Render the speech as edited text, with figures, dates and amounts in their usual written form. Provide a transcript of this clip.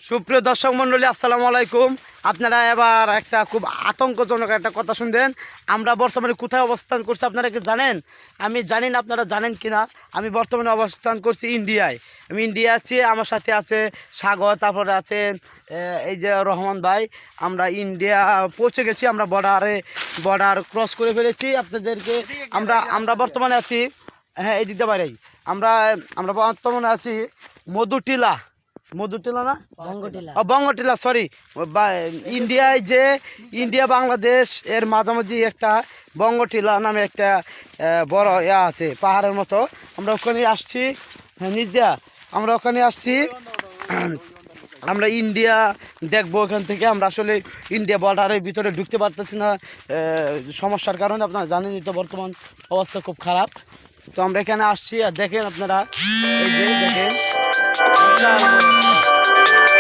সুপ্রিয় দর্শক মণ্ডলী, আসসালামু আলাইকুম। আপনারা এবার একটা খুব আতঙ্কজনক একটা কথা শুনবেন। আমরা বর্তমানে কোথায় অবস্থান করছি আপনারা কি জানেন? আমি জানি না আপনারা জানেন কি না। আমি বর্তমানে অবস্থান করছি ইন্ডিয়ায়। আমি ইন্ডিয়া আছি, আমার সাথে আছে সাগর, তারপরে আছেন এই যে রহমান ভাই। আমরা ইন্ডিয়া পৌঁছে গেছি, আমরা বর্ডার ক্রস করে ফেলেছি। আপনাদেরকে আমরা বর্তমানে আছি, হ্যাঁ এই দিতে পারি। আমরা বর্তমানে আছি মধুটিলা না বঙ্গটিলা, সরি। ইন্ডিয়ায় যে ইন্ডিয়া বাংলাদেশ এর মাঝামাঝি একটা বঙ্গটিলা নামে একটা বড় আছে, পাহাড়ের মতো। আমরা ওখানে আসছি, হ্যাঁ নিজ দিয়া আমরা ওখানে আসছি। আমরা ইন্ডিয়া দেখবো ওখান থেকে। আমরা আসলে ইন্ডিয়া বর্ডারের ভিতরে ঢুকতে পারতেছি না সমস্যার কারণে। আপনারা জানেনই তো বর্তমান অবস্থা খুব খারাপ। তো আমরা এখানে আসছি, আর দেখেন আপনারা, এই যে দেখেন